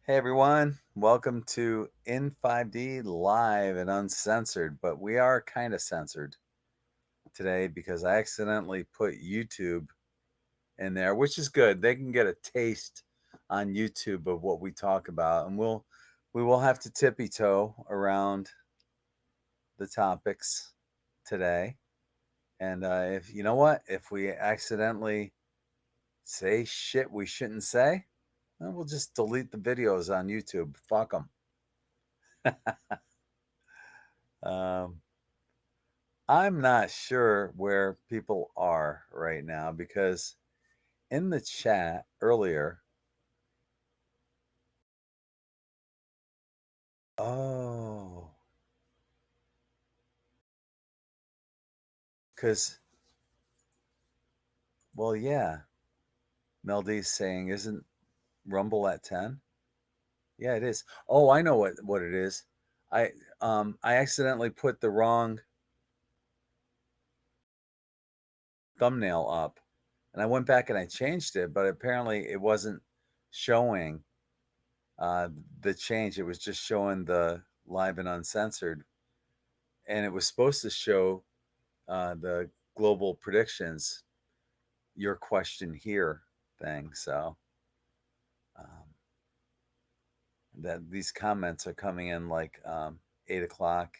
Hey everyone, welcome to In5D live and uncensored, but we are kind of censored today because I accidentally put YouTube in there, which is good. They can get a taste on YouTube of what we talk about, and we will have to tippy toe around the topics today. And if you know what, if we accidentally say shit we shouldn't say, well, we'll just delete the videos on YouTube. Fuck them. um, I'm not sure where people are right now because in the chat earlier, oh, because, well, yeah, Meldy's saying, isn't Rumble at 10? Yeah, it is. Oh, I know what it is. I I accidentally put the wrong thumbnail up and I went back and I changed it, but apparently it wasn't showing uh, the change. It was just showing the live and uncensored, and it was supposed to show the global predictions, your question here thing. So um, that these comments are coming in like 8 o'clock,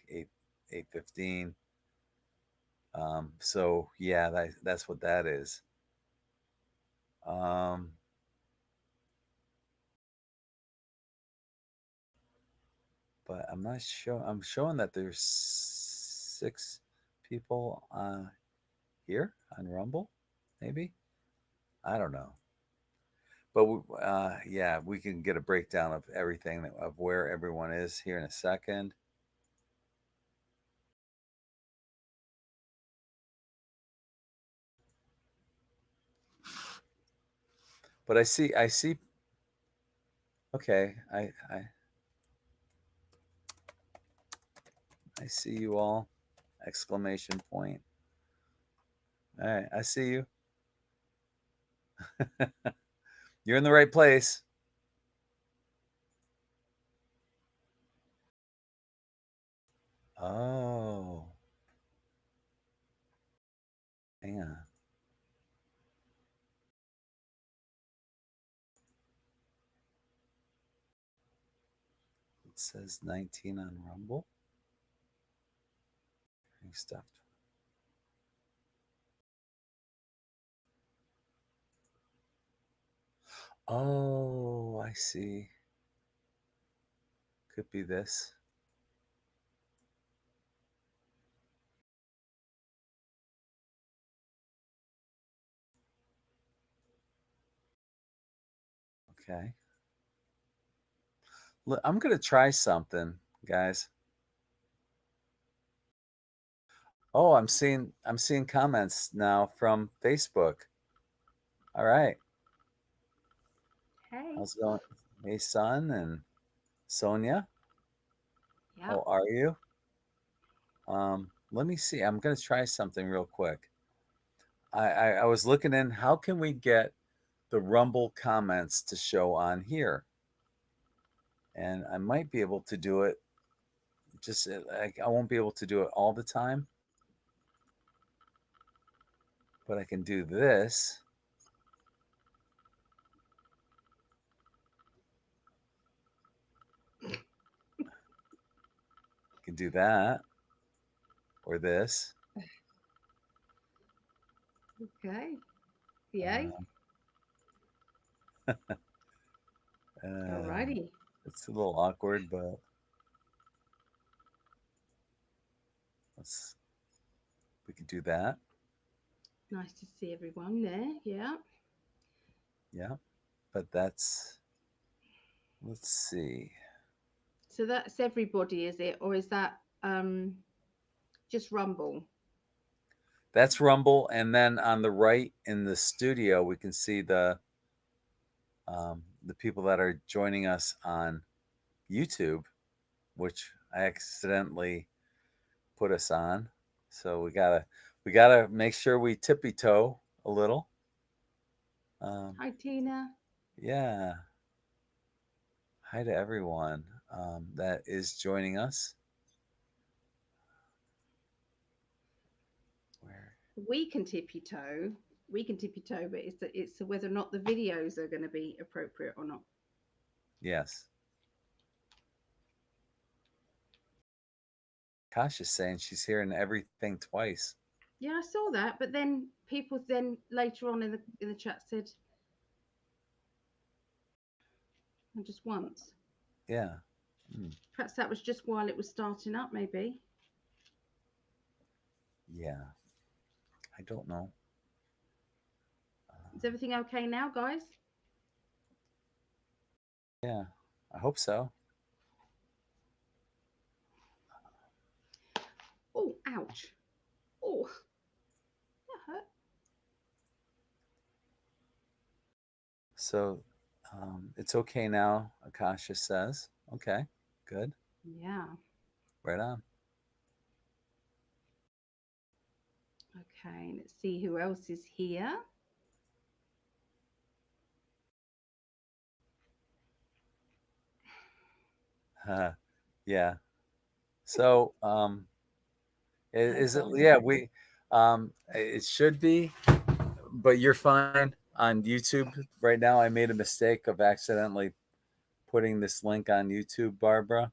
8:15. So yeah, that's what that is. Um, but I'm not sure. I'm showing that there's 6 people here on Rumble, maybe. I don't know. But yeah, we can get a breakdown of everything of where everyone is here in a second. But I see. Okay, I see you all! Exclamation point! All right, I see you. You're in the right place. Oh, hang on. It says 19 on Rumble. Stuff. Oh, I see. Could be this. Okay. Look, I'm gonna try something, guys. Oh, I'm seeing comments now from Facebook. All right. Hey. How's it going? Hey, son and Sonia. Yep. How are you? Let me see. I'm gonna try something real quick. I was looking in. How can we get the Rumble comments to show on here? And I might be able to do it. Just like I won't be able to do it all the time, but I can do this. I can do that or this. Okay. Yay. Uh, uh, Alrighty. it's a little awkward, but let's we can do that. Nice to see everyone there. Yeah. Yeah, but that's let's see. So that's everybody, is it? Or is that just Rumble? That's Rumble, and then on the right in the studio, we can see the people that are joining us on YouTube, which I accidentally put us on. So we gotta make sure we tippy toe a little. Um, Hi Tina. yeah. Hi to everyone that is joining us. Where? We can tip your toe. We can tip your toe, but it's whether or not the videos are going to be appropriate or not. Yes. Kasha's saying she's hearing everything twice. Yeah, I saw that, but then people then later on in the chat said, "Oh, just once." Yeah. Mm, Perhaps that was just while it was starting up. Maybe yeah. I don't know. is everything okay now, guys? Yeah. I hope so. Oh, ouch! Oh, that hurt. So it's okay now, Akasha says. Okay. Good. Yeah. Right on. Okay. Let's see who else is here. Yeah. So is it? Okay. Yeah. We. It should be, but you're fine on YouTube right now. I made a mistake of accidentally putting this link on YouTube, Barbara.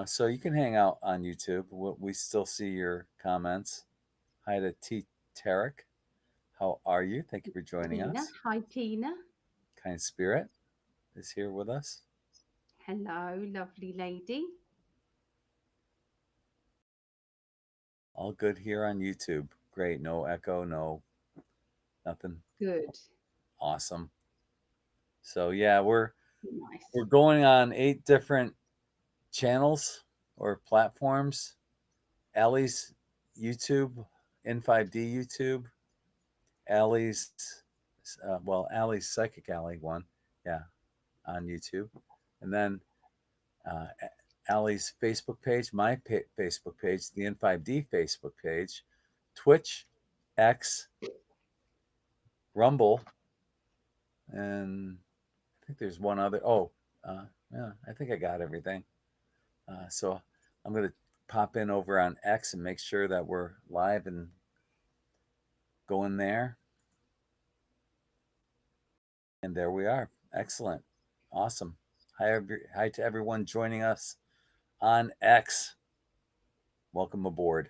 So you can hang out on YouTube. We still see your comments. Hi to T. Tarek. How are you? Thank you for joining Tina. us. Hi, Tina. Kind Spirit is here with us. Hello, lovely lady. All good here on YouTube. Great. No echo, no nothing. Good. Awesome. So yeah, we're Nice. going on 8 different channels or platforms. Allie's YouTube, In5D YouTube, Allie's, Allie's PsychicAlly one, yeah, on YouTube, and then uh, Allie's Facebook page, my Facebook page, the N5D Facebook page, Twitch, X, Rumble, and I think there's one other. Oh, yeah, I think I got everything. So I'm gonna pop in over on X and make sure that we're live and going there. And there we are. Excellent. Awesome. Hi to everyone joining us on X. Welcome aboard.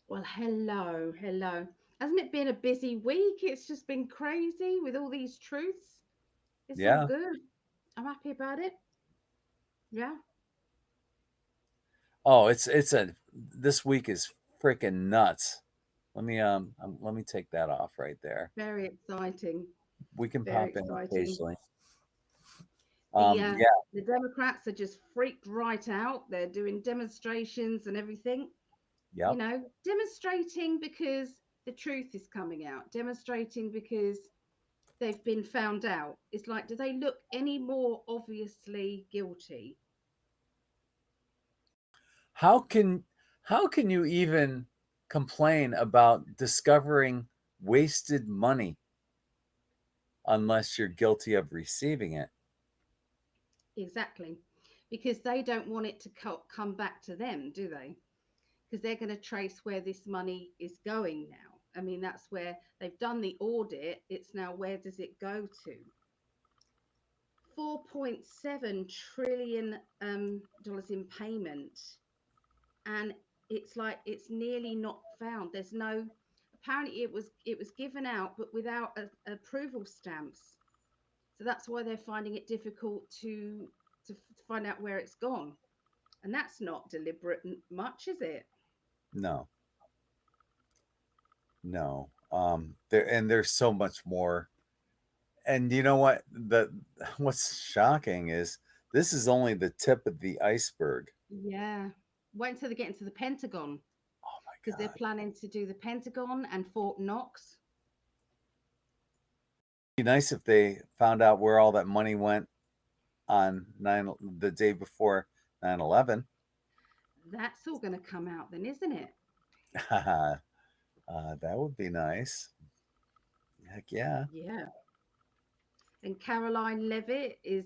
Well, hello, hello. Hasn't it been a busy week? It's just been crazy with all these truths. It's all Yeah. good. I'm happy about it. Yeah, Oh, it's a this week is freaking nuts. Let me take that off right there. very exciting. We can Very pop in exciting. occasionally. The Yeah. the Democrats are just freaked right out. They're doing demonstrations and everything. You Yep. know, demonstrating because the truth is coming out. Demonstrating because they've been found out. It's like, do they look any more obviously guilty? How can how can you even complain about discovering wasted money unless you're guilty of receiving it? Exactly. Because they don't want it to come back to them, do they? Because they're going to trace where this money is going now. I mean, that's where they've done the audit. It's now where does it go to? $4.7 trillion dollars in payment, and it's like it's nearly not found. There's no. Apparently, it was given out, but without approval stamps. So that's why they're finding it difficult to find out where it's gone. And that's not deliberate much, is it? No. No. There's so much more. And you know what? What's shocking is this is only the tip of the iceberg. Yeah. Wait until they get into the Pentagon Oh my because they're God. planning to do the Pentagon and Fort Knox. It'd be nice if they found out where all that money went on the day before 9/11. That's all going to come out then, isn't it? That would be nice. Heck yeah. Yeah. And Caroline Levitt is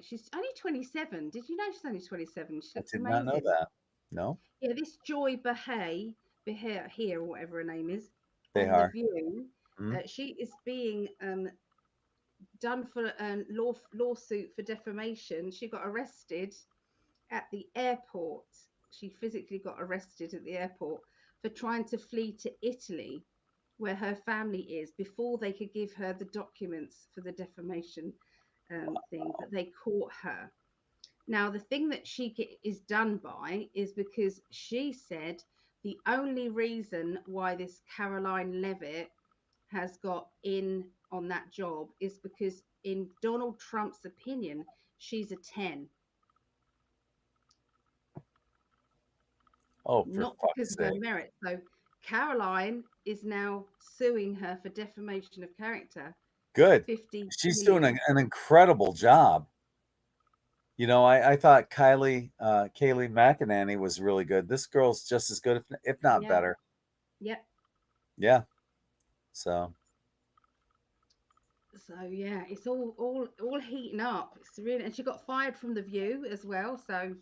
she's only 27. Did you know she's only 27? She I looks did not know amazing. that. No, Yeah, this Joy Behay here, or whatever her name is, they on The are. View, Mhm. she is being done for a lawsuit for defamation. She got arrested at the airport. She physically got arrested at the airport for trying to flee to Italy, where her family is, before they could give her the documents for the defamation thing. But they caught her. Now, the thing that is done by is because she said the only reason why this Caroline Levitt has got in on that job is because, in Donald Trump's opinion, she's a 10, Oh, for not because fuck's of her sake! merit. So Caroline is now suing her for defamation of character for Good. 50 She's doing million. an incredible job. I thought Kaylee McEnany was really good. This girl's just as good, if not Yeah. better. Yep. Yeah. So So yeah, it's all heating up. It's really, and she got fired from The View as well. So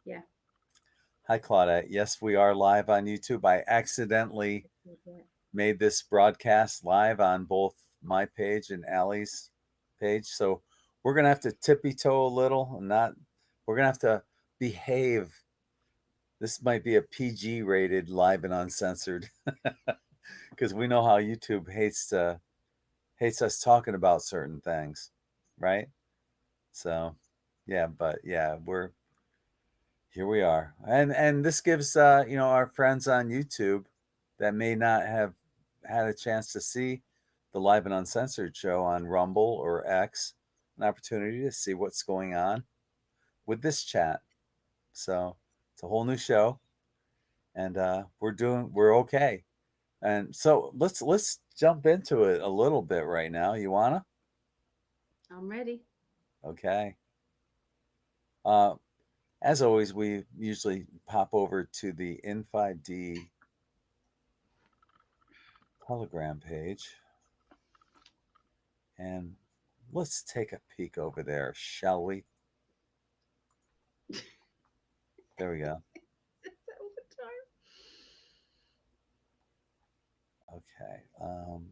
yeah. hi, Claudette. Yes, we are live on YouTube. I accidentally made this broadcast live on both my page and Allie's page. So we're gonna have to tippy toe a little and not. We're gonna have to behave. This might be a PG rated live and uncensored because we know how YouTube hates us talking about certain things, right? So, yeah, but yeah, we're here. We are, and this gives our friends on YouTube that may not have had a chance to see the live and uncensored show on Rumble or X an opportunity to see what's going on with this chat. So it's a whole new show, and we're okay. And so let's jump into it a little bit right now. You wanna? I'm ready. Okay. Uh, as always, we usually pop over to the In5D Telegram page and let's take a peek over there, shall we? There we go. All the time. Okay.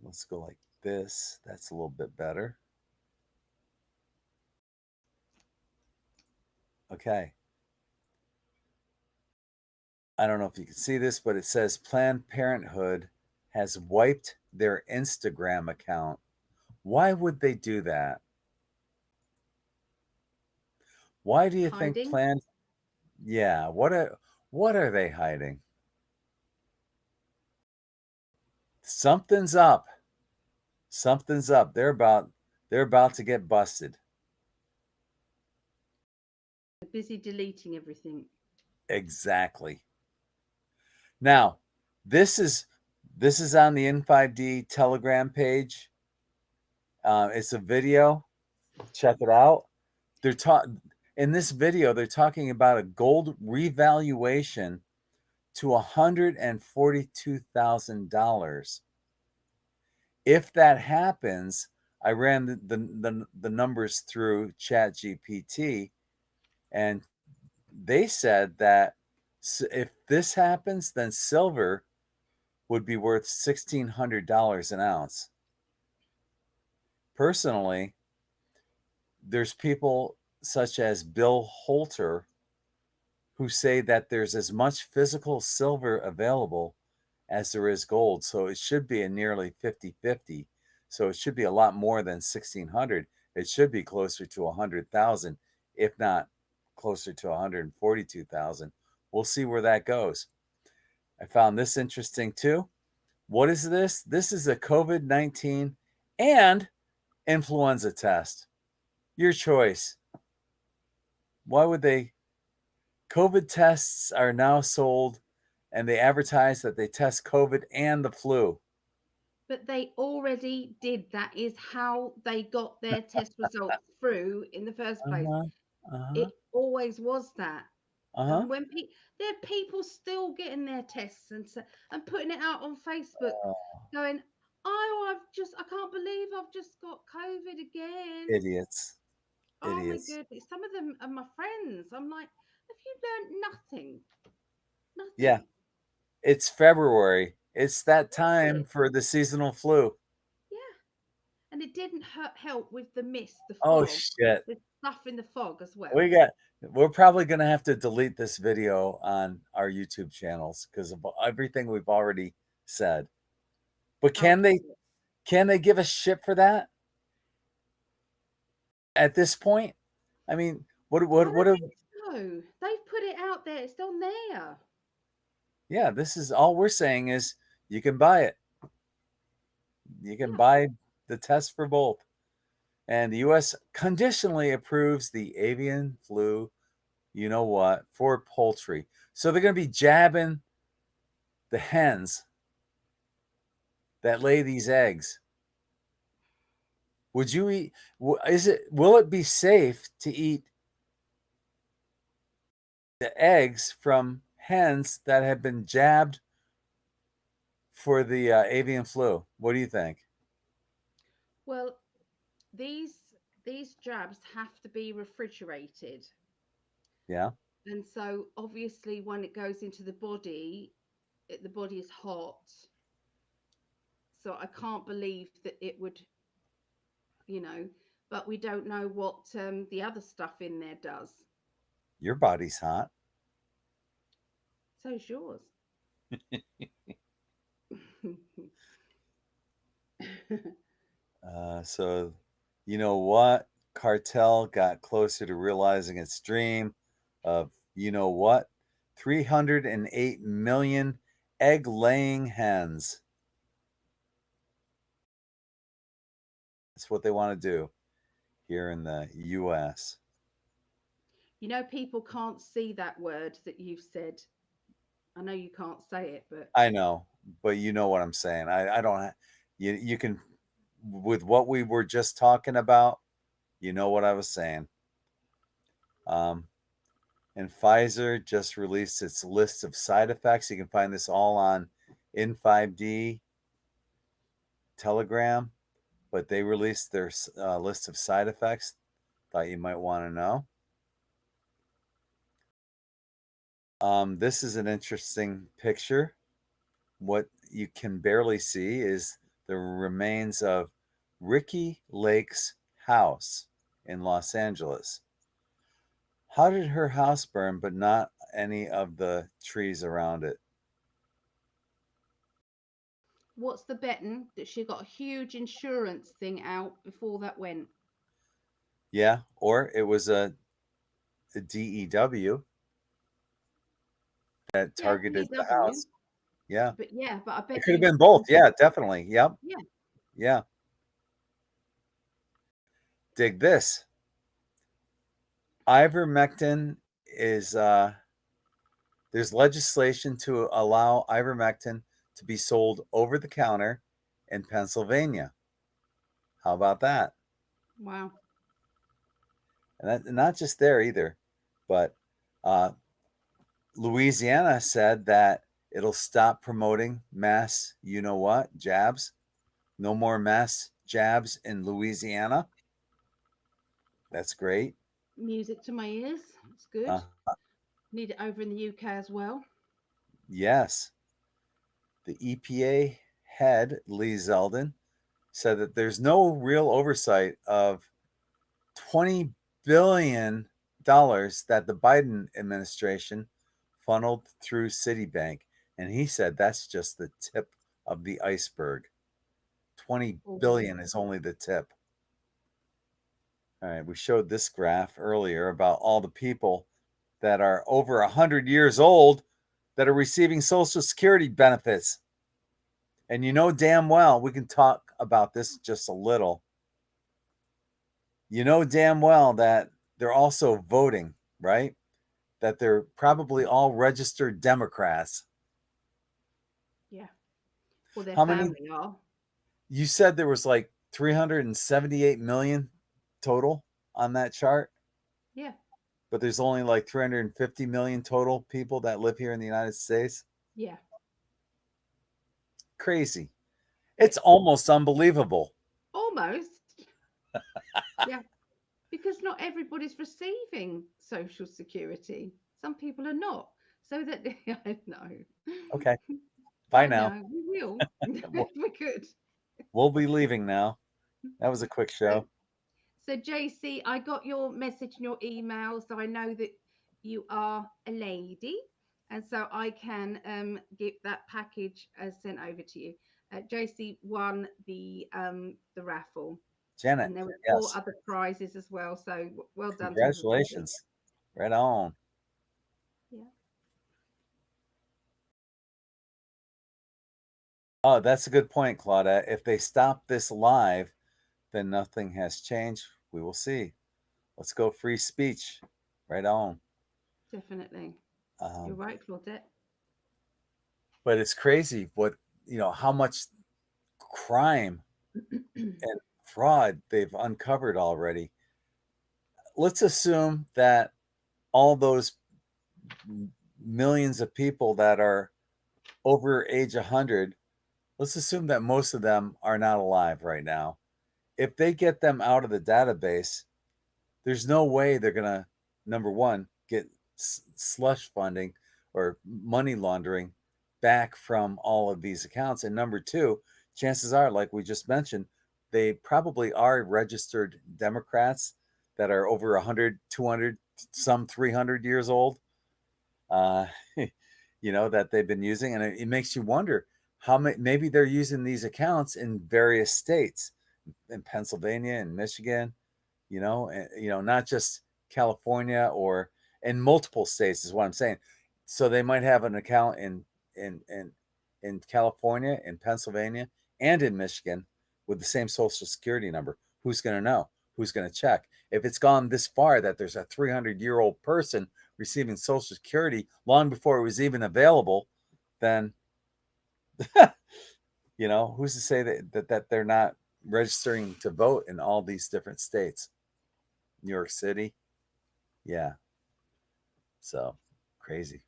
Let's go like this. That's a little bit better. Okay. I don't know if you can see this, but it says Planned Parenthood has wiped their Instagram account. Why would they do that? Why do you think Hiding. Planned? Yeah, what are they hiding? Something's up. Something's up. They're about to get busted. Busy deleting everything. Exactly. Now, this is this is on the N5D Telegram page. It's a video. Check it out. They're talking in this video. They're talking about a gold revaluation to $142,000. If that happens, I ran the numbers through ChatGPT, and they said that if this happens, then silver would be worth $1,600 an ounce. Personally, there's people such as Bill Holter who say that there's as much physical silver available as there is gold. So it should be a nearly 50-50. So it should be a lot more than 1,600. It should be closer to 100,000, if not closer to 142,000. We'll see where that goes. I found this interesting too. What is this? This is a COVID-19 and influenza test. Your choice. Why would they? COVID tests are now sold and they advertise that they test COVID and the flu. But they already did. That is how they got their test results through in the first place. Uh-huh. Uh-huh. It always was that. Uh-huh. And when there are people still getting their tests and putting it out on Facebook, Oh, going, "Oh, I can't believe I've just got COVID again. Idiots. Oh my Idiots. goodness. Some of them are my friends. I'm like, have you learned nothing? Yeah. Nothing. It's February. It's that That's time it. for the seasonal flu. Yeah. And it didn't help with the mist, the Oh fog. shit. There's stuff in the fog as We well. got we're probably going to have to delete this video on our YouTube channels because of everything we've already said. But Oh, can they give a shit for that at this point? I mean, I what don't have, think so. They've put it out there. It's on there. yeah, this is all we're saying is you can buy it. You can Yeah. buy the test for both. And the US conditionally approves the avian flu, you know what, for poultry. So they're going to be jabbing the hens that lay these eggs. Would you eat? Will it be safe to eat the eggs from hens that have been jabbed for the avian flu? What do you think? Well, these these jabs have to be refrigerated. Yeah, And so obviously when it goes into the body is hot. So I can't believe that it would, you know, but we don't know what the other stuff in there does. your body's hot. So's yours. So, you know what? Cartel got closer to realizing its dream of, you know what? 308 million egg laying hens. That's what they want to do here in the US. You know, people can't see that word that you've said. I know you can't say it, but I know, but you know what I'm saying. I don't, you can, with what we were just talking about, you know what I was saying. Um, and Pfizer just released its list of side effects. You can find this all on In5D Telegram, but they released their list of side effects. Thought you might want to know. This is an interesting picture. What you can barely see is the remains of Ricky Lake's house in Los Angeles. How did her house burn, but not any of the trees around it? what's the betting that she got a huge insurance thing out before that went? Yeah, or it was a DEW that Yeah, targeted the DW. house. Yeah, But yeah, but I it bet could have you been both. Yeah, definitely. Yep. yeah. Yeah. Dig this. Ivermectin is there's legislation to allow ivermectin to be sold over the counter in Pennsylvania. How about that? Wow. And that, not just there either, but uh, Louisiana said that it'll stop promoting mass, you know what, jabs. No more mass jabs in Louisiana. That's great. Music to my ears. It's good. Uh, Need it over in the UK as well. yes. The EPA head, Lee Zeldin, said that there's no real oversight of $20 billion that the Biden administration funneled through Citibank. And he said that's just the tip of the iceberg. 20 Awful. billion is only the tip. All right, we showed this graph earlier about all the people that are over 100 years old that are receiving Social Security benefits. And you know damn well, we can talk about this just a little. You know damn well that they're also voting, right? That they're probably all registered Democrats. Yeah. Well, their How many? family are. You said there was like 378 million total on that chart, Yeah. but there's only like 350 million total people that live here in the United States. Yeah. Crazy. Yeah. It's almost unbelievable. almost. Yeah, because not everybody's receiving social security. Some people are not. So that I know, Okay. Bye I now. know we will We'll, if we could. we'll be leaving now. That was a quick So, show. so JC, I got your message and your email, so I know that you are a lady, and so I can get that package sent over to you. JC won the raffle, Janet, and there were four yes. other prizes as well. So well done to everybody. Congratulations. Right on. Yeah, Oh, that's a good point, Claudette. If they stop this live, then nothing has changed. We will see. Let's go free speech. Right on. definitely. You're Um, right, Claudette. but it's crazy how much crime and fraud they've uncovered already. Let's assume that all those millions of people that are over age 100, let's assume that most of them are not alive right now. If they get them out of the database, there's no way they're going to, number one, get slush funding or money laundering back from all of these accounts. And number two, chances are, like we just mentioned, they probably are registered Democrats that are over 100, 200, some 300 years old, uh, that they've been using. And it makes you wonder how maybe they're using these accounts in various states, in Pennsylvania and Michigan, not just California or in multiple states is what I'm saying. So they might have an account in in in California, in Pennsylvania, and in Michigan with the same social security number. Who's going to know? Who's going to check? If it's gone this far that there's a 300-year-old person receiving social security long before it was even available, then who's to say that they're not registering to vote in all these different states? New York City. Yeah. So crazy.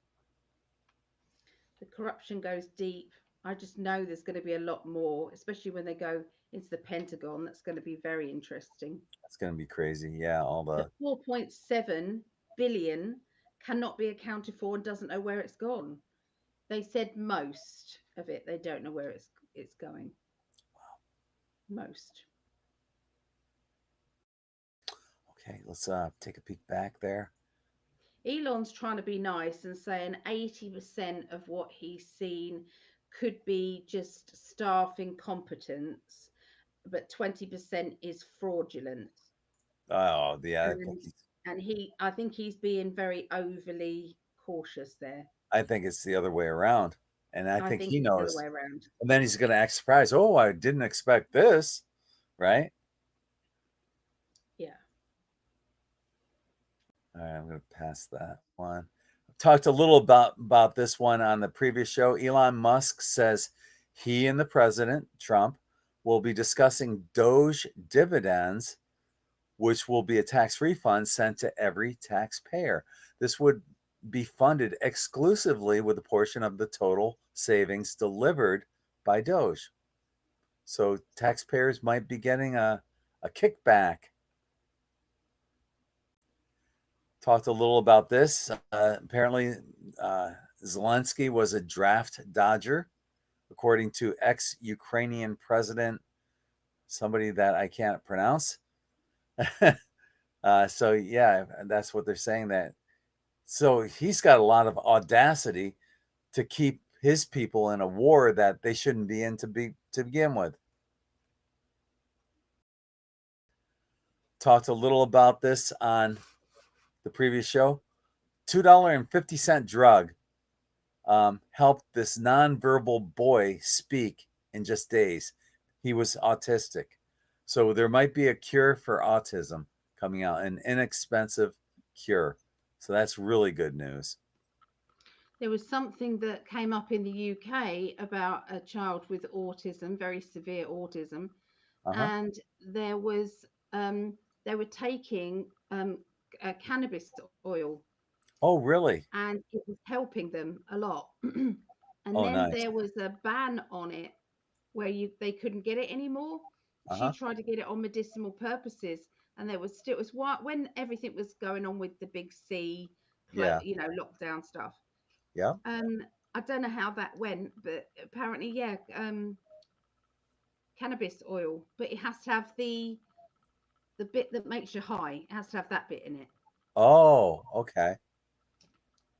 The corruption goes deep. I just know there's going to be a lot more, especially when they go into the Pentagon. That's going to be very interesting. It's going to be crazy. Yeah. All The the, 4.7 billion cannot be accounted for and doesn't know where it's gone. They said most of it. They don't know where it's going. Most. okay. Let's take a peek back there. Elon's trying to be nice and saying 80% of what he's seen could be just staff incompetence, but 20% is fraudulent. Oh, yeah. And I think he's being very overly cautious there. I think it's the other way around. And I I think think he it's the other knows. way around. And then he's going to act surprised. Oh, I didn't expect this. Right. Yeah. All right. I'm going to pass that one. Talked a little about this one on the previous show. Elon Musk says he and the president, Trump, will be discussing Doge dividends, which will be a tax refund sent to every taxpayer. This would be funded exclusively with a portion of the total savings delivered by Doge. So taxpayers might be getting a kickback. Talked a little about this. Apparently, Zelensky was a draft dodger, according to ex Ukrainian president, somebody that I can't pronounce. So, yeah, that's what they're saying. So he's got a lot of audacity to keep his people in a war that they shouldn't be in to begin with. Talked a little about this on the previous show. $2.50 drug helped this nonverbal boy speak in just days. He was autistic. So there might be a cure for autism coming out, an inexpensive cure. So that's really good news. There was something that came up in the UK about a child with autism, very severe autism, Uh-huh. and there was they were taking cannabis oil, Oh, really? and it was helping them a lot. And Oh, then nice. there was a ban on it where you they couldn't get it anymore. she tried to get it on medicinal purposes, and there was still, it was when everything was going on with the big C, Yeah. lockdown stuff. Yeah. I don't know how that went, but apparently, yeah, cannabis oil, but it has to have the bit that makes you high. It has to have that bit in it. Oh, okay.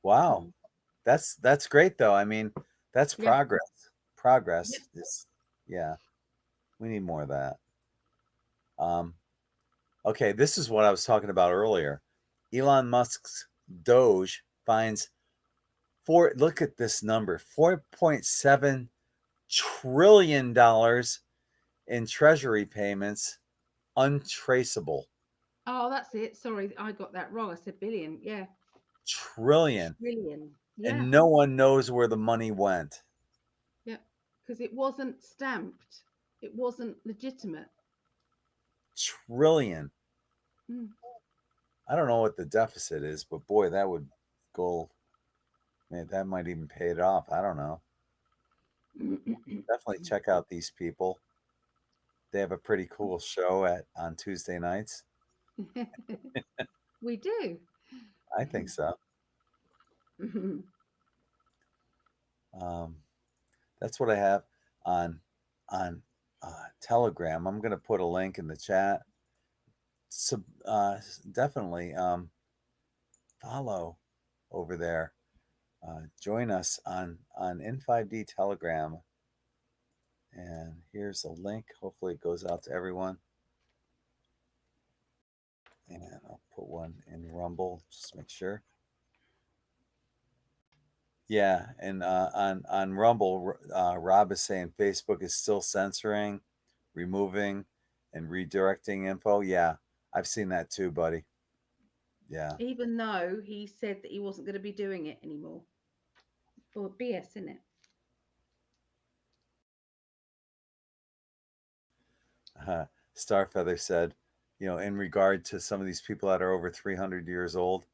Wow. Mm. That's great though. I mean, that's Yeah. progress. Yep. Progress is, yeah, we need more of that. Okay, this is what I was talking about earlier. Elon Musk's Doge finds look at this number, $4.7 trillion in treasury payments untraceable. Oh, that's it. Sorry, I got that wrong. I said billion. Yeah. Trillion. Trillion. Yeah. And no one knows where the money went. Yeah. Because it wasn't stamped. It wasn't legitimate. Trillion. Mm. I don't know what the deficit is, but boy, that would go, man, that might even pay it off. I don't know. Definitely check out these people. They have a pretty cool show on Tuesday nights. We do. I think so. Um, that's what I have on on Telegram. I'm going to put a link in the chat. So definitely follow over there. Join us on In5D Telegram. And here's a link. Hopefully it goes out to everyone. And I'll put one in Rumble just to make sure. Yeah, and on Rumble, Rob is saying Facebook is still censoring, removing, and redirecting info. Yeah, I've seen that too, buddy. Yeah. Even though he said that he wasn't going to be doing it anymore. Or BS, isn't it? Starfeather said, in regard to some of these people that are over 300 years old,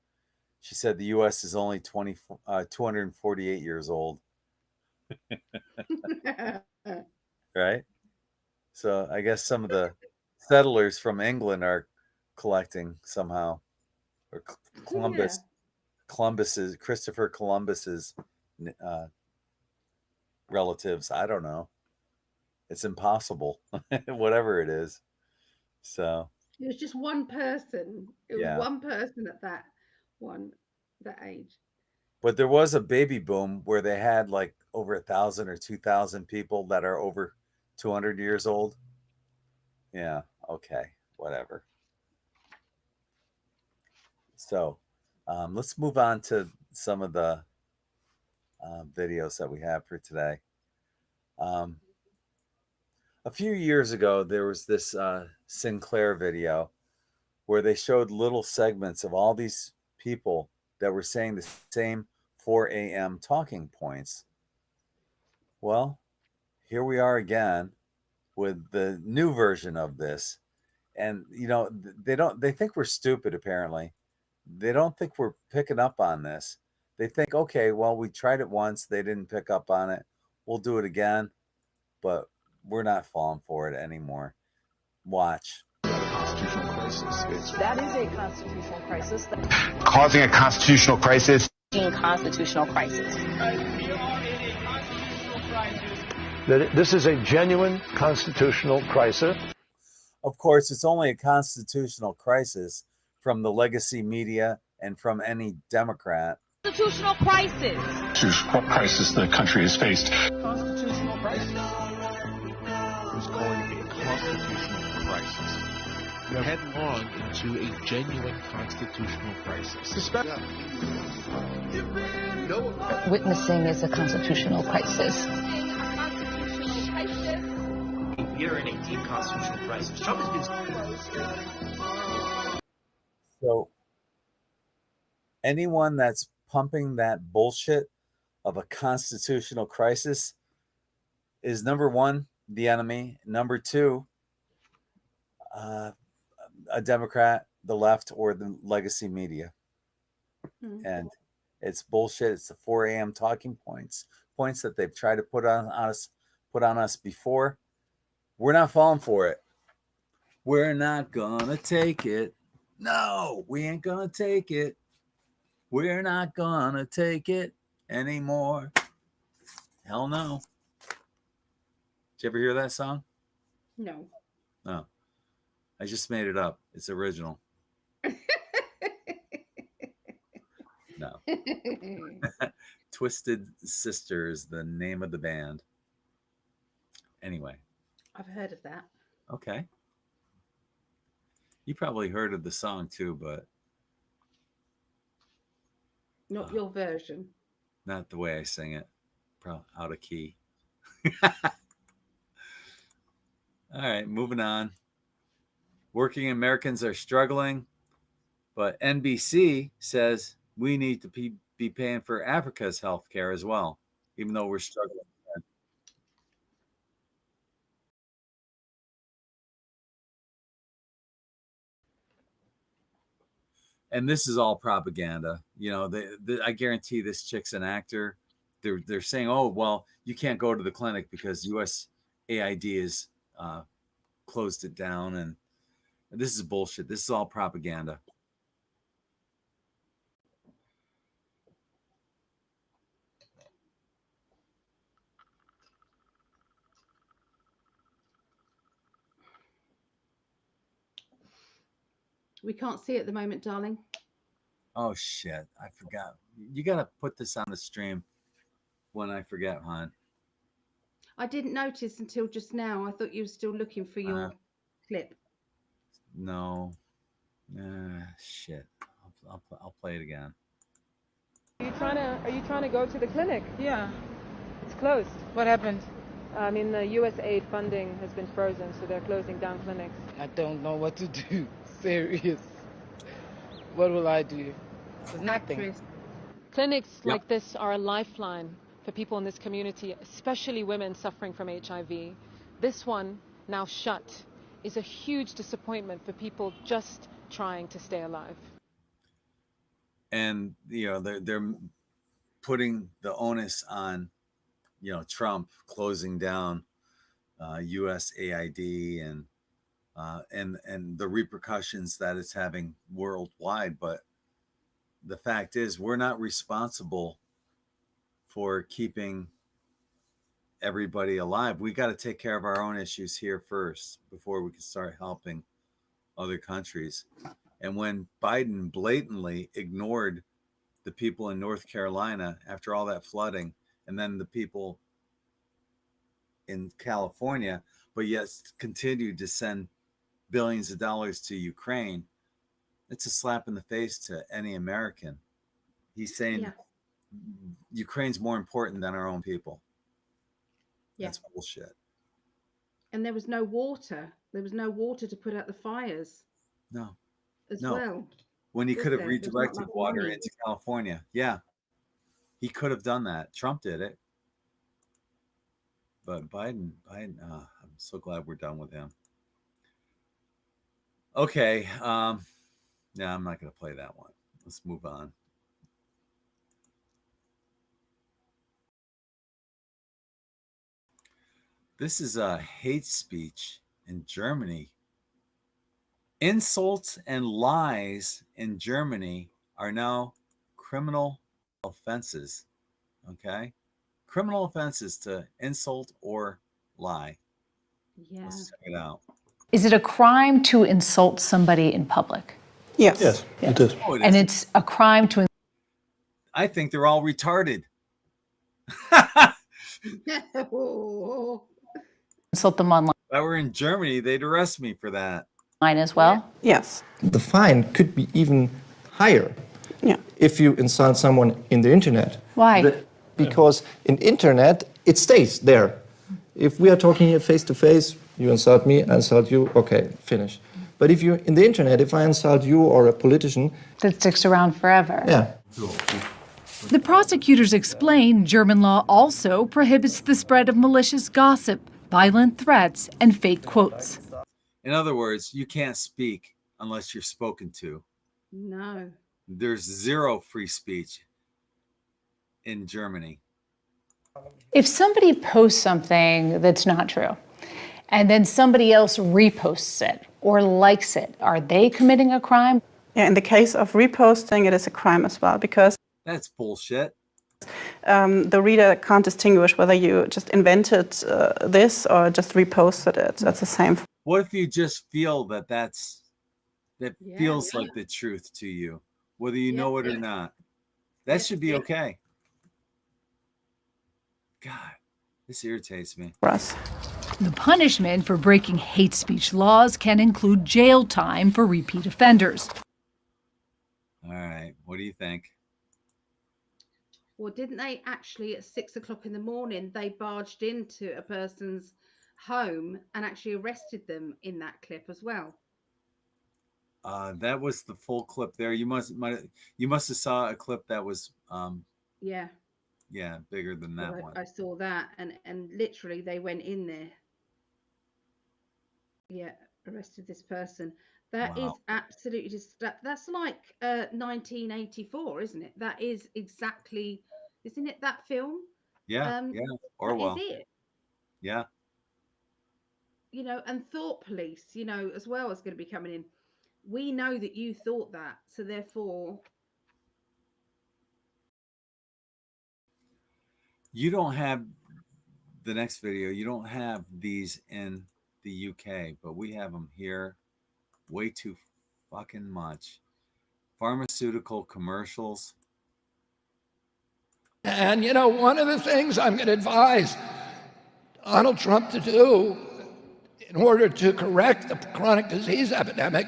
she said the U.S. is only 248 years old. Right? So I guess some of the settlers from England are collecting somehow, or Yeah. Christopher Columbus's relatives. I don't know. It's impossible, whatever it is. So It was just one person. It was yeah, one person at that age. but there was a baby boom where they had like over 1,000 or 2,000 people that are over 200 years old. Yeah. Okay. Whatever. So let's move on to some of the videos that we have for today. Um, a few years ago, there was this Sinclair video where they showed little segments of all these people that were saying the same 4 a.m. talking points. Well, here we are again with the new version of this. And, they think we're stupid, apparently. They don't think we're picking up on this. They think, okay, well, we tried it once. They didn't pick up on it. We'll do it again. But we're not falling for it anymore. Watch. Constitutional crisis. That is a constitutional crisis. Causing a constitutional crisis. Constitutional crisis. That this is a genuine constitutional crisis. Of course, it's only a constitutional crisis from the legacy media and from any Democrat. Constitutional crisis. What crisis the country has faced. Constitutional crisis. Is calling a constitutional crisis. Headlong into a genuine constitutional crisis. Witnessing is a constitutional crisis. We are in a deep constitutional crisis. Trump has been. So, anyone that's pumping that bullshit of a constitutional crisis is, number one, the enemy. Number two, a Democrat, the left, or the legacy media. And it's bullshit. It's the 4 a.m. talking points that they've tried to put on us before. We're not falling for it. We're not gonna take it. No, we ain't gonna take it. We're not gonna take it anymore. Hell no. Did you ever hear that song? No. No. I just made it up. It's original. No. Twisted Sister is the name of the band. Anyway. I've heard of that. Okay. You probably heard of the song too, but Not your version. not the way I sing it. Probably out of key. All right, moving on. Working Americans are struggling, but NBC says we need to be paying for Africa's health care as well, even though we're struggling. And this is all propaganda. You know, I guarantee this chick's an actor. They're saying, oh, well, you can't go to the clinic because USAID has closed it down. And this is bullshit. This is all propaganda. We can't see it at the moment, darling. Oh, shit. I forgot. You got to put this on the stream when I forget, hon. I didn't notice until just now. I thought you were still looking for your clip. No. Shit. I'll play it again. Are you trying to go to the clinic? Yeah. It's closed. What happened? I mean, the USAID funding has been frozen, so they're closing down clinics. I don't know what to do. Serious. What will I do? There's nothing. Clinics like this are a lifeline for people in this community, especially women suffering from HIV. This one, now shut, is a huge disappointment for people just trying to stay alive. And, you know, they're putting the onus on, you know, Trump closing down USAID and the repercussions that it's having worldwide. But the fact is, we're not responsible for keeping everybody alive. We got to take care of our own issues here first before we can start helping other countries. And when Biden blatantly ignored the people in North Carolina after all that flooding, and then the people in California, but yet continued to send billions of dollars to Ukraine, it's a slap in the face to any American. He's saying Ukraine's more important than our own people. Yeah. That's bullshit. And there was no water. There was no water to put out the fires. No. As well. When he could have redirected water into California. Yeah. He could have done that. Trump did it. But Biden, I'm so glad we're done with him. Okay. I'm not going to play that one. Let's move on. This is a hate speech in Germany. Insults and lies in Germany are now criminal offenses. Okay? Criminal offenses to insult or lie. Yeah. Let's check it out. Is it a crime to insult somebody in public? Yes. Yes, it is. Oh, it And is. it's a crime to I think they're all retarded. insult them online If I were in Germany, they'd arrest me for that. as well? Yes. The fine could be even higher if you insult someone in the internet. Why? Because in internet, it stays there. If we are talking here face to face, you insult me, I insult you, okay, finish. But if you're in the internet, if I insult you or a politician... That sticks around forever. Yeah. The prosecutors explain German law also prohibits the spread of malicious gossip, violent threats, and fake quotes. In other words, you can't speak unless you're spoken to. No. There's zero free speech in Germany. If somebody posts something that's not true, and then somebody else reposts it or likes it, are they committing a crime? Yeah, in the case of reposting, it is a crime as well, because that's bullshit. The reader can't distinguish whether you just invented this or just reposted it. That's the same. What if you just feel that feels like the truth to you, whether you know it or not? That should be okay. God, this irritates me. For us. The punishment for breaking hate speech laws can include jail time for repeat offenders. All right, what do you think? Well, didn't they actually at 6 o'clock in the morning, they barged into a person's home and actually arrested them in that clip as well? That was the full clip there. You must have saw a clip that was yeah bigger than that one. I saw that, and literally they went in there. Yeah, arrested this person. That is absolutely just that's like 1984, isn't it? That is exactly, isn't it, that film? Yeah, Orwell. That is it. Yeah. You know, and Thought Police, you know, as well is going to be coming in. We know that you thought that, so therefore you don't have the next video. You don't have these in the UK, but we have them here way too fucking much. Pharmaceutical commercials. And, you know, one of the things I'm going to advise Donald Trump to do in order to correct the chronic disease epidemic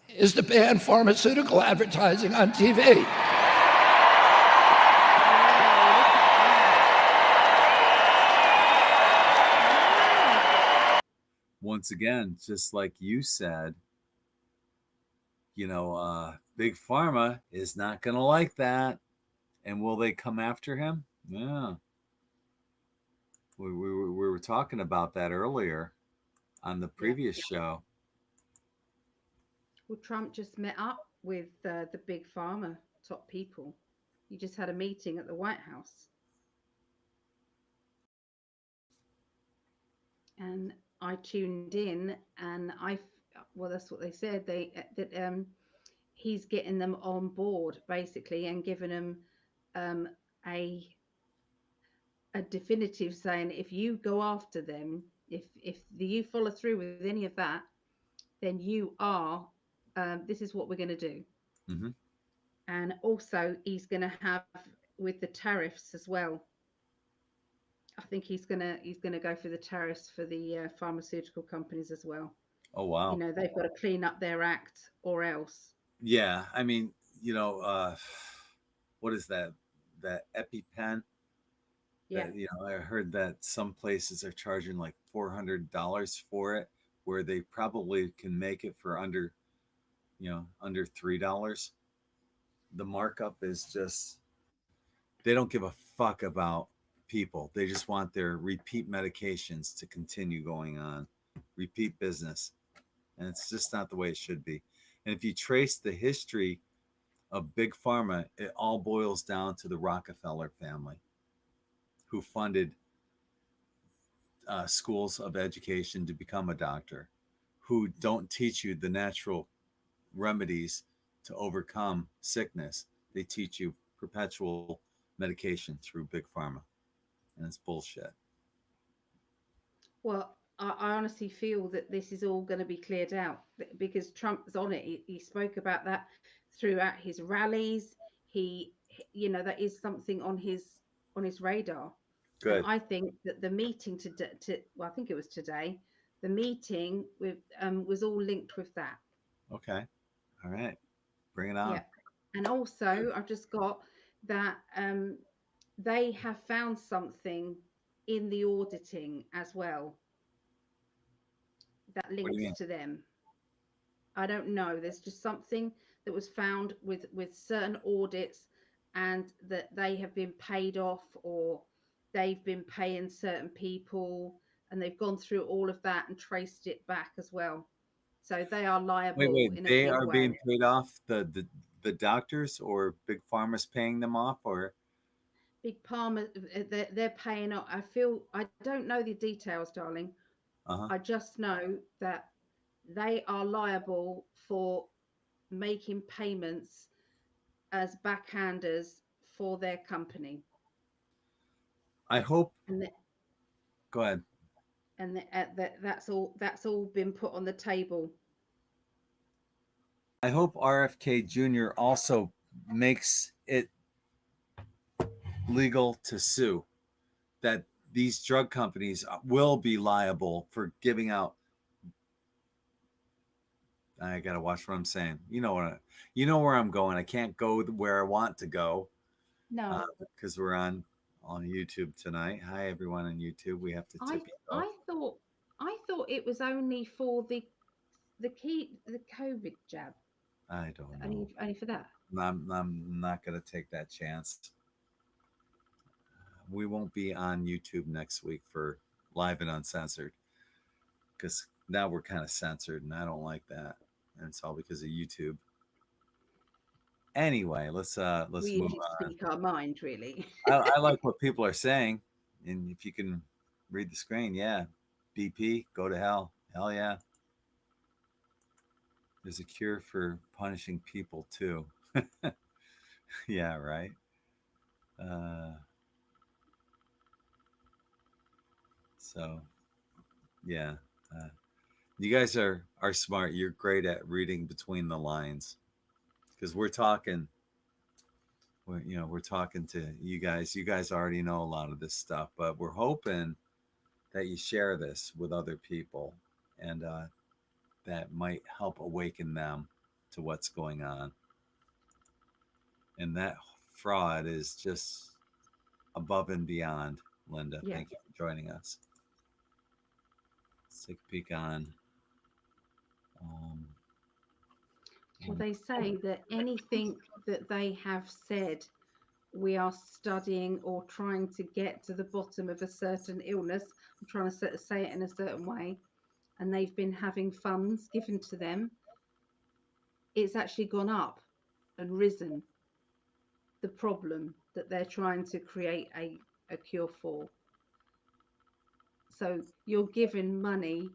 is to ban pharmaceutical advertising on TV. Once again, just like you said, you know, Big Pharma is not going to like that. And will they come after him? Yeah. We were talking about that earlier on the previous show. Well, Trump just met up with the Big Pharma top people. He just had a meeting at the White House. And I tuned in, and well, that's what they said. That he's getting them on board basically, and giving them a definitive saying, if you go after them, if you follow through with any of that, then you are. This is what we're going to do. Mm-hmm. And also, he's going to have with the tariffs as well. I think he's gonna go for the tariffs for the pharmaceutical companies as well. Oh wow! You know, they've got to clean up their act or else. Yeah, I mean, you know, what is that? That EpiPen. Yeah. That, you know, I heard that some places are charging like $400 for it, where they probably can make it for under $3. The markup is just, they don't give a fuck about people. They just want their repeat medications to continue going on, repeat business. And it's just not the way it should be. And if you trace the history of Big Pharma, it all boils down to the Rockefeller family, who funded schools of education to become a doctor, who don't teach you the natural remedies to overcome sickness. They teach you perpetual medication through Big Pharma. And it's bullshit. Well, I honestly feel that this is all going to be cleared out because Trump's on it. He spoke about that throughout his rallies. He, you know, that is something on his radar. Good. And I think that the meeting well, I think it was today, the meeting with was all linked with that. Okay. All right. Bring it on. Yeah. And also, I've just got that they have found something in the auditing as well that links to them. I don't know. There's just something that was found with certain audits, and that they have been paid off, or they've been paying certain people, and they've gone through all of that and traced it back as well. So they are liable. Wait. They are being paid off, the doctors, or Big Pharma's paying them off, or Big Pharma, they're paying off. I don't know the details, darling, I just know that they are liable for making payments as backhanders for their company. I hope. And Go ahead. And that's all been put on the table. I hope RFK Jr. also makes it legal to sue, that these drug companies will be liable for giving out. I gotta watch what I'm saying. You know where I'm going. I can't go where I want to go. No, because we're on YouTube tonight. Hi everyone on YouTube. We have to tip you off. I thought it was only for the COVID jab. I don't know. Only for that. I'm not gonna take that chance. We won't be on YouTube next week for live and uncensored, because now we're kind of censored, and I don't like that. And it's all because of YouTube. Anyway, let's we move usually on. speak our mind, really. I like what people are saying, and if you can read the screen, yeah, BP, go to hell, hell yeah. There's a cure for punishing people too. Yeah, right. So, yeah, you guys are smart. You're great at reading between the lines, because we're talking to you guys. You guys already know a lot of this stuff, but we're hoping that you share this with other people, and that might help awaken them to what's going on. And that fraud is just above and beyond. Linda, Yeah. thank you for joining us. Let's take a peek on. Well, they say that anything that they have said, we are studying or trying to get to the bottom of a certain illness. I'm trying to say it in a certain way, and they've been having funds given to them. It's actually gone up and risen, the problem that they're trying to create a cure for. So you're giving money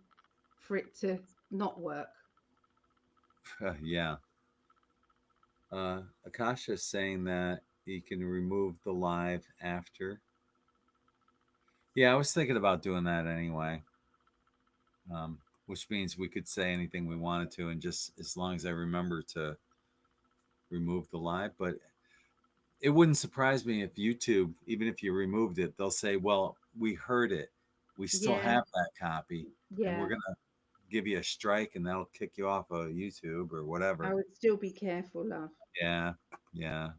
for it to not work. Yeah. Akasha is saying that you can remove the live after. Yeah, I was thinking about doing that anyway. Which means we could say anything we wanted to, and just as long as I remember to remove the live. But it wouldn't surprise me if YouTube, even if you removed it, they'll say, well, we heard it. We still have that copy. Yeah. And we're going to give you a strike, and that'll kick you off of YouTube or whatever. I would still be careful, love. Yeah. I'm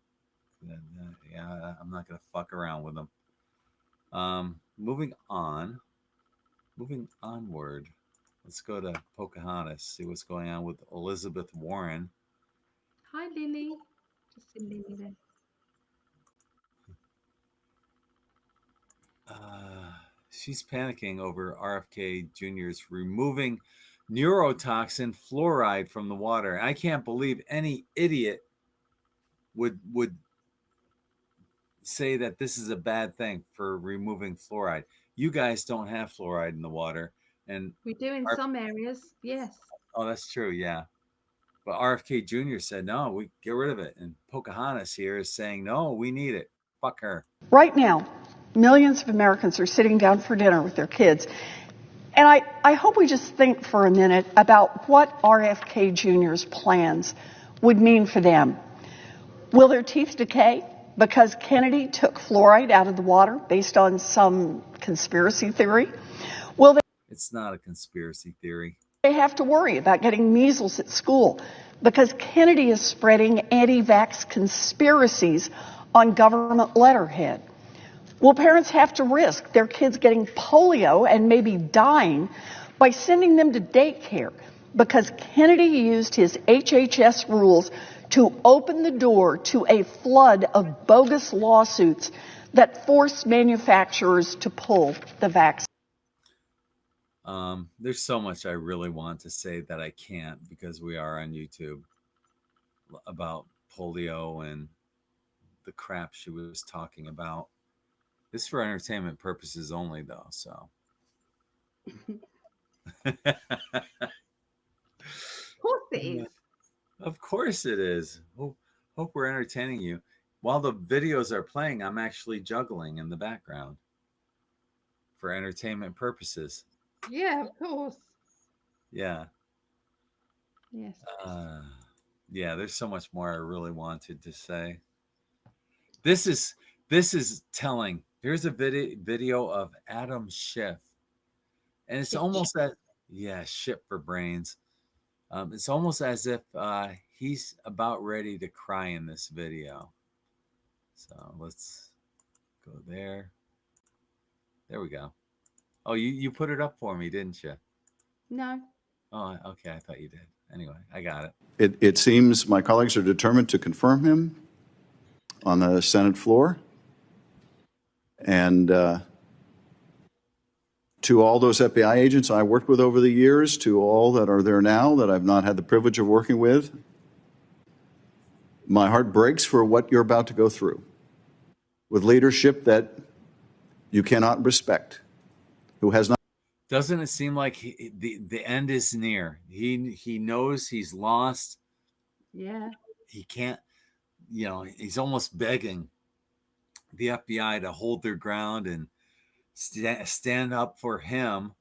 not going to fuck around with them. Moving onward. Let's go to Pocahontas, see what's going on with Elizabeth Warren. Hi, Lily. Just see Lily there. She's panicking over RFK Jr.'s removing neurotoxin fluoride from the water. I can't believe any idiot would say that this is a bad thing for removing fluoride. You guys don't have fluoride in the water, and we do in some areas. Yes. Oh, that's true. Yeah, but RFK Jr. said no, we get rid of it, and Pocahontas here is saying no, we need it. Fuck her. Right now, millions of Americans are sitting down for dinner with their kids. And I hope we just think for a minute about what RFK Jr.'s plans would mean for them. Will their teeth decay because Kennedy took fluoride out of the water based on some conspiracy theory? It's not a conspiracy theory. They have to worry about getting measles at school because Kennedy is spreading anti-vax conspiracies on government letterhead? Will parents have to risk their kids getting polio and maybe dying by sending them to daycare because Kennedy used his HHS rules to open the door to a flood of bogus lawsuits that forced manufacturers to pull the vaccine? There's so much I really want to say that I can't because we are on YouTube about polio and the crap she was talking about. This is for entertainment purposes only, though. So Of course it is. Of course it is. Hope we're entertaining you. While the videos are playing, I'm actually juggling in the background for entertainment purposes. Yeah, of course. Yeah. Yes. Yeah, there's so much more I really wanted to say. This is telling. Here's a video of Adam Schiff. And it's almost that, yeah, shit for brains. It's almost as if he's about ready to cry in this video. So let's go there. There we go. Oh, you put it up for me, didn't you? No. Oh, okay. I thought you did. Anyway, I got it. It seems my colleagues are determined to confirm him on the Senate floor. And to all those FBI agents I worked with over the years, to all that are there now that I've not had the privilege of working with, my heart breaks for what you're about to go through with leadership that you cannot respect, who has not. Doesn't it seem like the end is near? He knows he's lost. Yeah. He can't, he's almost begging the FBI to hold their ground and stand up for him,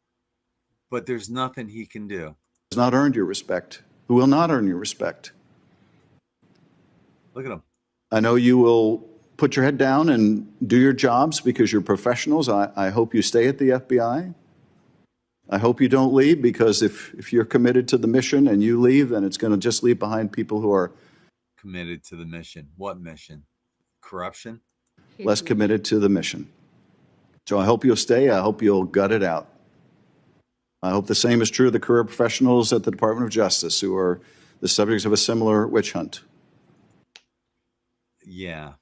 but there's nothing he can do. Has not earned your respect, who will not earn your respect. Look at him. I know you will put your head down and do your jobs because you're professionals. I hope you stay at the FBI. I hope you don't leave, because if you're committed to the mission and you leave, then it's going to just leave behind people who are committed to the mission. What mission? Corruption? Less committed to the mission. So I hope you'll stay. I hope you'll gut it out. I hope the same is true of the career professionals at the Department of Justice who are the subjects of a similar witch hunt. Yeah.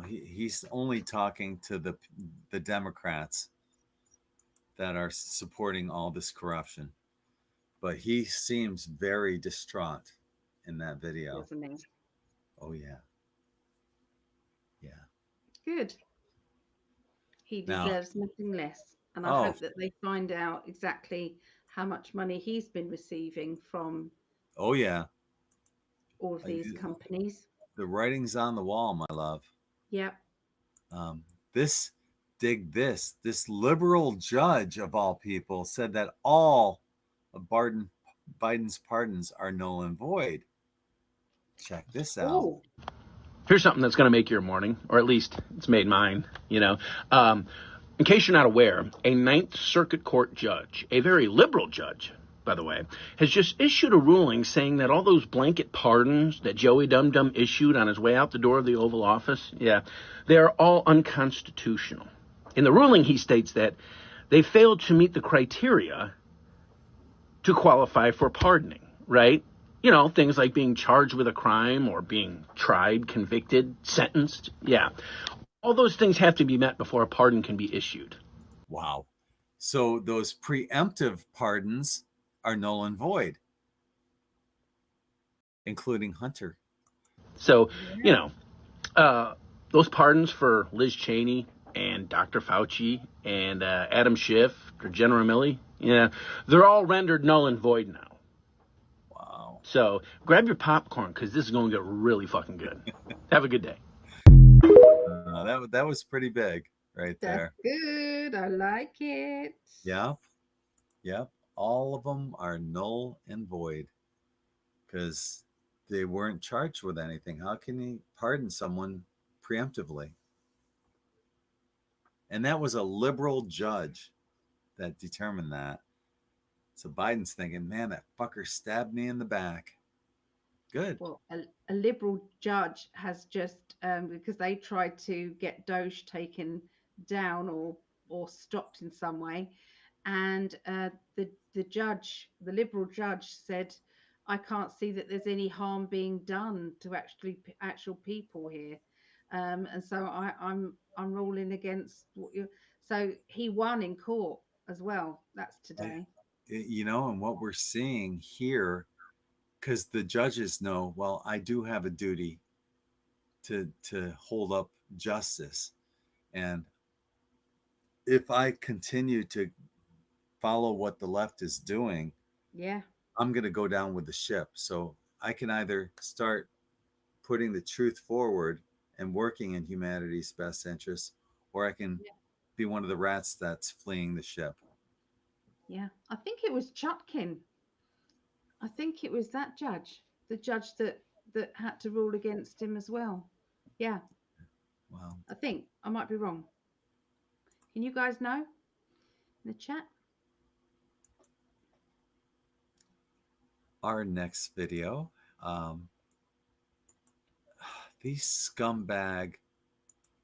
He's only talking to the Democrats that are supporting all this corruption. But he seems very distraught in that video. Doesn't he? Oh, yeah. Yeah. Good. He deserves nothing less. And I hope that they find out exactly how much money he's been receiving from all of these companies. The writing's on the wall, my love. Yep. This liberal judge of all people said that all of Biden's pardons are null and void. Check this out. Ooh. Here's something that's going to make your morning, or at least it's made mine, In case you're not aware, a Ninth Circuit Court judge, a very liberal judge, by the way, has just issued a ruling saying that all those blanket pardons that Joey Dum Dum issued on his way out the door of the Oval Office, they are all unconstitutional. In the ruling, he states that they failed to meet the criteria to qualify for pardoning, right? Things like being charged with a crime or being tried, convicted, sentenced. Yeah. All those things have to be met before a pardon can be issued. Wow. So those preemptive pardons are null and void, including Hunter. So, those pardons for Liz Cheney and Dr. Fauci and Adam Schiff or General Milley, they're all rendered null and void now. Wow. So grab your popcorn, because this is going to get really fucking good. Have a good day. That was pretty big right there. That's good. I like it. Yeah. Yep. All of them are null and void because they weren't charged with anything. How can he pardon someone preemptively? And that was a liberal judge that determined that. So Biden's thinking, man, that fucker stabbed me in the back. Good. Well, a liberal judge has just, because they tried to get Doge taken down or stopped in some way, and the liberal judge said, I can't see that there's any harm being done to actual people here, and so I'm ruling against what you. So he won in court as well. That's today. And what we're seeing here, because the judges know, well, I do have a duty to hold up justice, and if I continue to follow what the left is doing, Yeah. I'm going to go down with the ship. So I can either start putting the truth forward and working in humanity's best interests, or I can be one of the rats that's fleeing the ship. Yeah. I think it was Chutkin. I think it was that judge, the judge that had to rule against him as well. Yeah. Wow. I think I might be wrong. Can you guys know in the chat? Our next video, these scumbag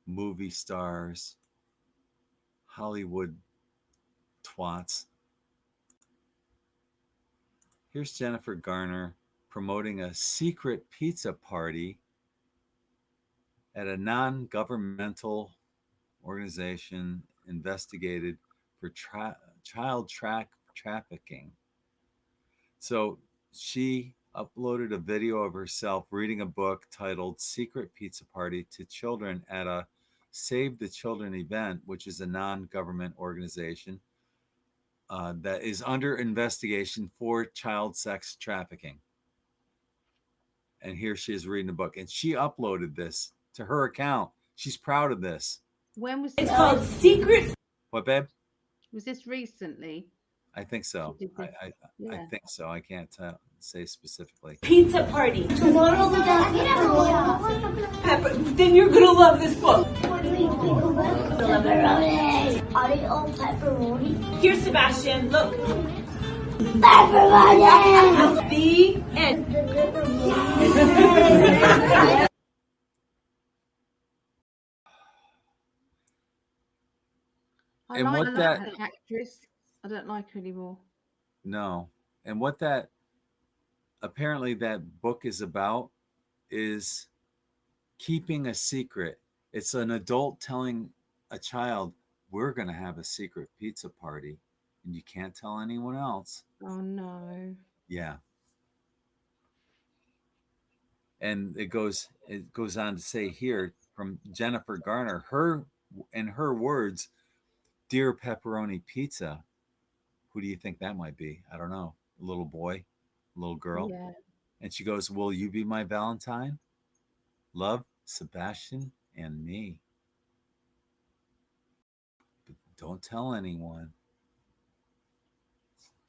movie stars, Hollywood twats. Here's Jennifer Garner promoting a secret pizza party at a non-governmental organization investigated for child trafficking. So she uploaded a video of herself reading a book titled Secret Pizza Party to Children at a Save the Children event, which is a non-government organization that is under investigation for child sex trafficking. And here she is reading the book. And she uploaded this to her account. She's proud of this. When was It's called Secret. What, babe? Was this recently? I think so. I Yeah. think so. I can't say specifically. Pizza party. Tomorrow we got pepper. Then you're gonna love this book. What do we do? Pepperoni. Are they all pepperoni? Here, Sebastian, look. Pepperoni. The end. I And like what that that actress. I don't like her anymore. no, and what that apparently that book is about is keeping a secret. It's an adult telling a child, "We're going to have a secret pizza party, and you can't tell anyone else." Oh no. Yeah. And it goes on to say here from Jennifer Garner, in her words, "Dear Pepperoni Pizza." Who do you think that might be? I don't know. A little boy, a little girl. Yeah. And she goes, "Will you be my Valentine? Love, Sebastian and me. But don't tell anyone."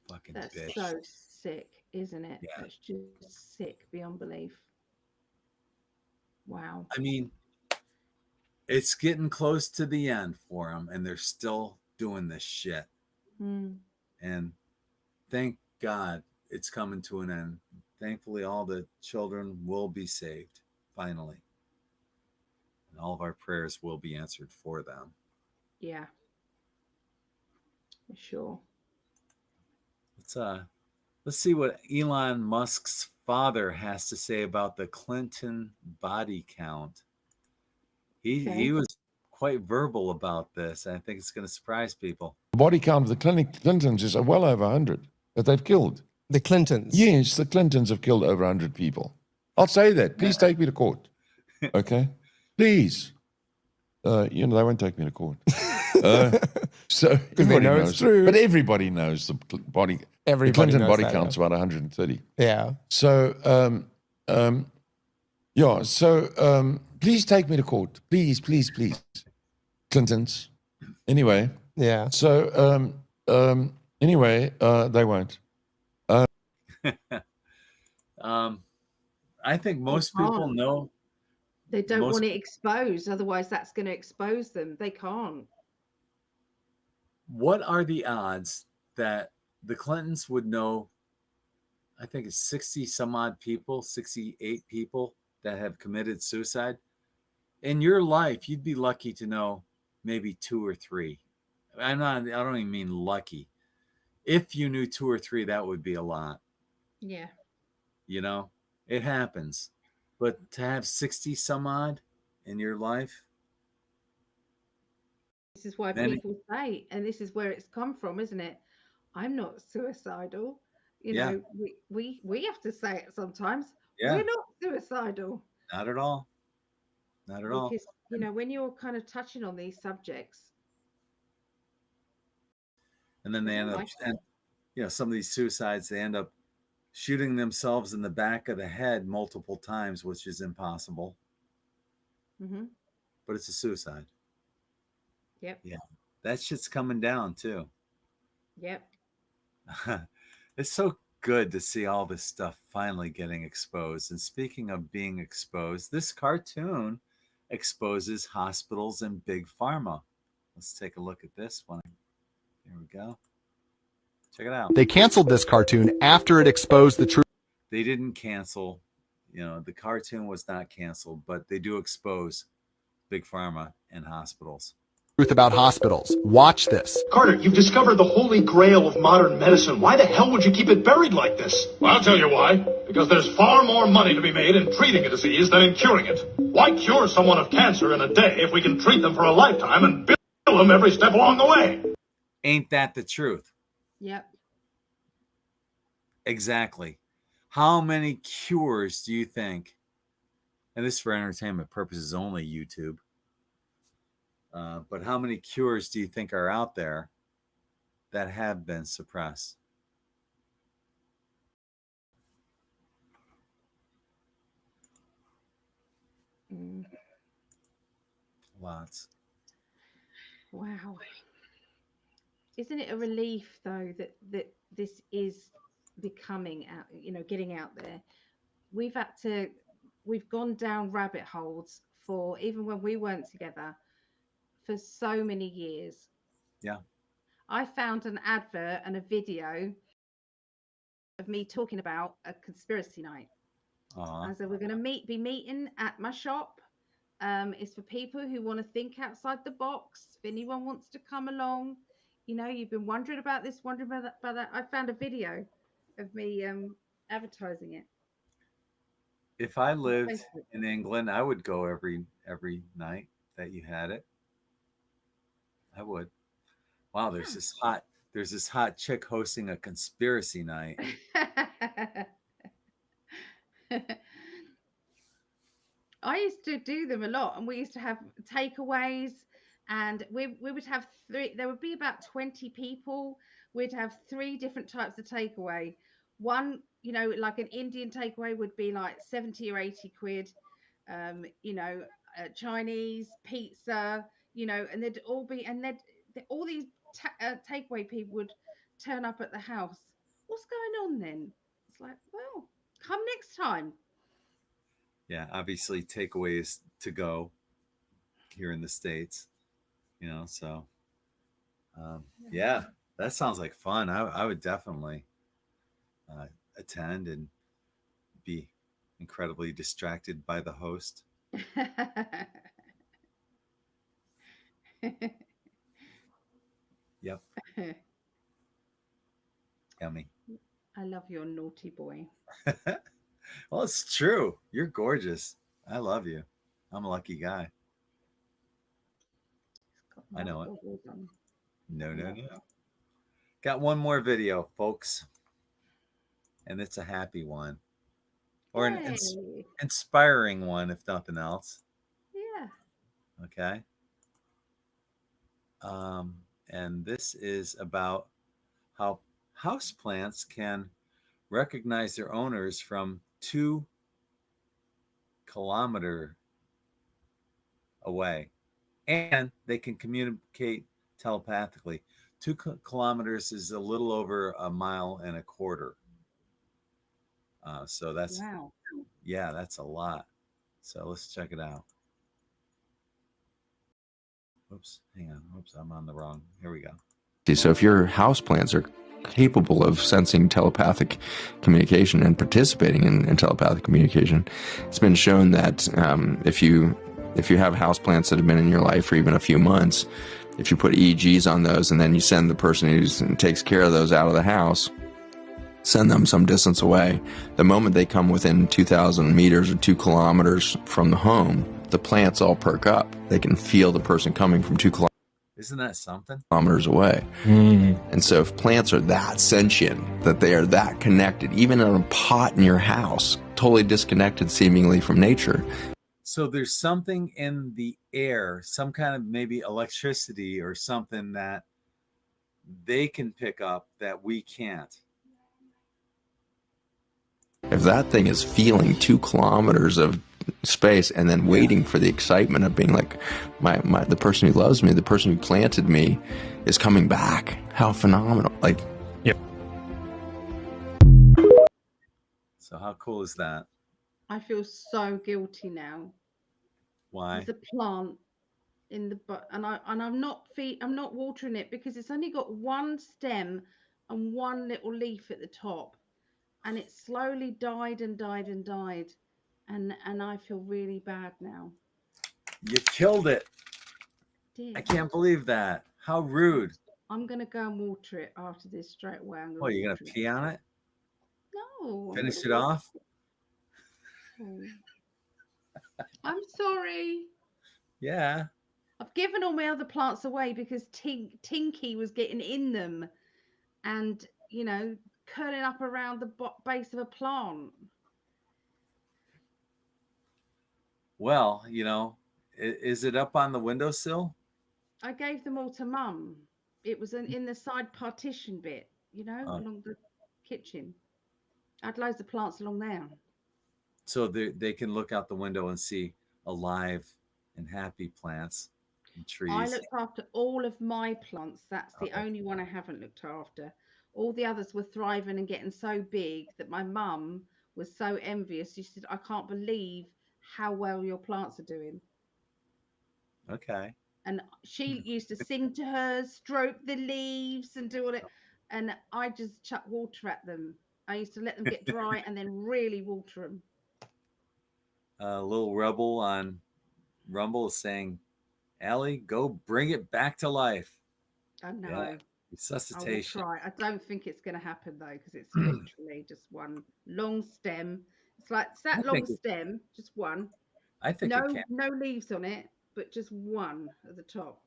Fucking That's bitch. so sick, isn't it? Yeah. That's just sick beyond belief. Wow. I mean, it's getting close to the end for them, and they're still doing this shit. Mm. And thank God it's coming to an end. Thankfully, all the children will be saved finally. And all of our prayers will be answered for them. Yeah. For sure. Let's see what Elon Musk's father has to say about the Clinton body count. He was quite verbal about this. I think it's going to surprise people. The body count of the Clintons is well over 100 that they've killed. The Clintons? Yes, the Clintons have killed over 100 people. I'll say that. Please take me to court. Okay? Please. They won't take me to court. So everybody know knows it's true. But everybody knows the Clinton knows body that, count's about 130. Yeah. So, please take me to court. Please, please, please. Clintons. Anyway. Yeah. So, they won't. I think most people know. They don't want it exposed. Otherwise, that's going to expose them. They can't. What are the odds that the Clintons would know? I think it's 60 some odd people, 68 people that have committed suicide. In your life, you'd be lucky to know maybe 2 or 3. I don't even mean lucky. If you knew 2 or 3, that would be a lot. Yeah. You know, it happens. But to have 60 some odd in your life. This is why people say, and this is where it's come from, isn't it? I'm not suicidal. You know, we have to say it sometimes. Yeah. We're not suicidal. Not at all. Not at all. Because, when you're kind of touching on these subjects. And then they end up, and some of these suicides, they end up shooting themselves in the back of the head multiple times, which is impossible. Mm-hmm. But it's a suicide. Yep. Yeah. That shit's coming down too. Yep. It's so good to see all this stuff finally getting exposed. And speaking of being exposed, this cartoon exposes hospitals and big pharma. Let's take a look at this one. Here we go. Check it out. They canceled this cartoon after it exposed the truth. They didn't cancel. The cartoon was not canceled, but they do expose big pharma and hospitals. Truth about hospitals. Watch this. Carter, you've discovered the holy grail of modern medicine. Why the hell would you keep it buried like this? Well, I'll tell you why. Because there's far more money to be made in treating a disease than in curing it. Why cure someone of cancer in a day if we can treat them for a lifetime and bill them every step along the way? Ain't that the truth? Yep. Exactly. How many cures do you think, and this is for entertainment purposes only, YouTube, but how many cures do you think are out there that have been suppressed? Lots. Wow. Isn't it a relief though that this is becoming out, getting out there? We've gone down rabbit holes for, even when we weren't together, for so many years. Yeah. I found an advert and a video of me talking about a conspiracy night. I said, we're going to be meeting at my shop. It's for people who want to think outside the box. If anyone wants to come along, you've been wondering about this, wondering about that. I found a video of me advertising it. If I lived in England, I would go every night that you had it. I would. Wow, there's this hot chick hosting a conspiracy night. I used to do them a lot, and we used to have takeaways, and we would have three. There would be about 20 people. We'd have 3 different types of takeaway. One, like an Indian takeaway would be like 70 or 80 quid. Chinese pizza, and they'd all be, and all these takeaway people would turn up at the house. What's going on then? It's like, well, come next time. Yeah, obviously takeaways to go here in the States, so yeah, that sounds like fun. I would definitely attend and be incredibly distracted by the host. Yep. Yummy. I love your naughty boy. Well, it's true. You're gorgeous. I love you. I'm a lucky guy. I know it. No. Got one more video, folks. And it's a happy one. Or an inspiring one, if nothing else. Yeah. Okay. And this is about how houseplants can recognize their owners from 2 kilometers away, and they can communicate telepathically. 2 kilometers is a little over 1.25 miles. So that's, wow. Yeah, that's a lot. So let's check it out. Oops, hang on. Oops, I'm on the wrong. Here we go. So if your houseplants are capable of sensing telepathic communication and participating in telepathic communication, it's been shown that if you have houseplants that have been in your life for even a few months, if you put EEGs on those and then you send the person who takes care of those out of the house, send them some distance away, the moment they come within 2,000 meters or 2 kilometers from the home, the plants all perk up. They can feel the person coming from 2 kilometers. Isn't that something? Kilometers away. And so if plants are that sentient, that they are that connected, even in a pot in your house, totally disconnected seemingly from nature. So there's something in the air, some kind of maybe electricity or something that they can pick up that we can't. If that thing is feeling 2 kilometers of space and then waiting for the excitement of being like, the person who loves me, the person who planted me is coming back. How phenomenal. Like, yep. So how cool is that? I feel so guilty now. Why? There's a plant in the and I'm not watering it because it's only got one stem and one little leaf at the top, and it slowly died and died and died, and I feel really bad now. You killed it. Dear. I can't believe that. How rude. I'm gonna go and water it after this straight away. Oh, you're gonna pee on it? No. Finish it off? Oh. I'm sorry. Yeah. I've given all my other plants away because Tinky was getting in them and, curling up around the base of a plant. Well, is it up on the windowsill? I gave them all to Mum. It was in the side partition bit, along the kitchen. I had loads of plants along there. So they can look out the window and see alive and happy plants and trees. I looked after all of my plants. That's the only one I haven't looked after. All the others were thriving and getting so big that my mum was so envious. She said, I can't believe how well your plants are doing. Okay. And she used to sing to her, stroke the leaves and do all it. And I just chuck water at them. I used to let them get dry and then really water them. A little rebel on Rumble is saying, Allie, go bring it back to life. I know. Yeah. Resuscitation. I will try. I don't think it's going to happen though, because it's literally just one long stem. It's like that long stem, just one. I think no leaves on it, but just one at the top.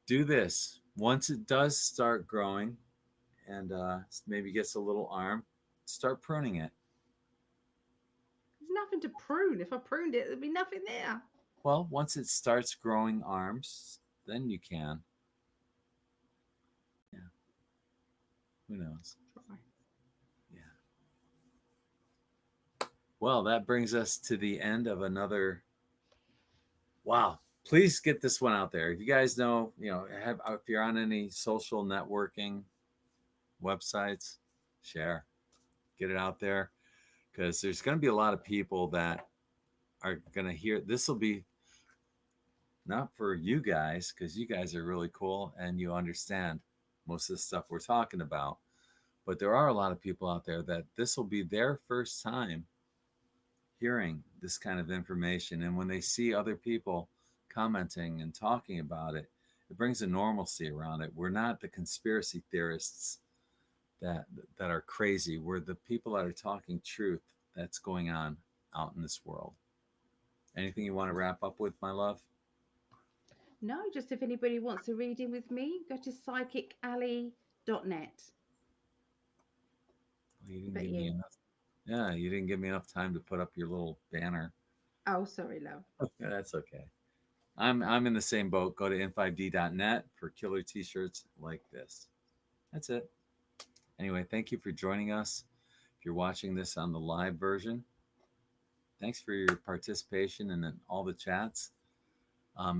Do this. Once it does start growing and maybe gets a little arm, start pruning it. There's nothing to prune. If I pruned it, there'd be nothing there. Well, once it starts growing arms, then you can. Yeah. Who knows? Try. Yeah. Well, that brings us to the end of another. Wow. Please get this one out there. If you guys know, if you're on any social networking websites, share. Get it out there, because there's going to be a lot of people that are going to hear. This will be not for you guys, because you guys are really cool and you understand most of the stuff we're talking about. But there are a lot of people out there that this will be their first time hearing this kind of information. And when they see other people commenting and talking about it, it brings a normalcy around it. We're not the conspiracy theorists that are crazy. We're the people that are talking truth that's going on out in this world. Anything you want to wrap up with, my love? No, just if anybody wants a reading with me, go to PsychicAlly.net. Well, you didn't give me enough. Yeah, you didn't give me enough time to put up your little banner. Oh, sorry, love. Yeah, that's okay. I'm in the same boat. Go to In5D.net for killer t-shirts like this. That's it. Anyway, thank you for joining us. If you're watching this on the live version, thanks for your participation and in all the chats.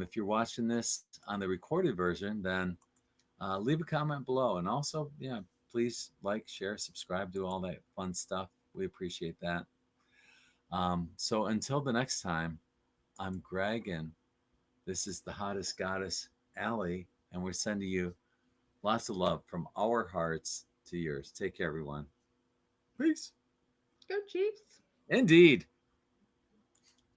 If you're watching this on the recorded version, then leave a comment below. And also, please like, share, subscribe, do all that fun stuff. We appreciate that. So until the next time, I'm Gregg, and this is the hottest goddess, Allie, and we're sending you lots of love from our hearts to yours. Take care, everyone. Peace. Go Chiefs. Indeed.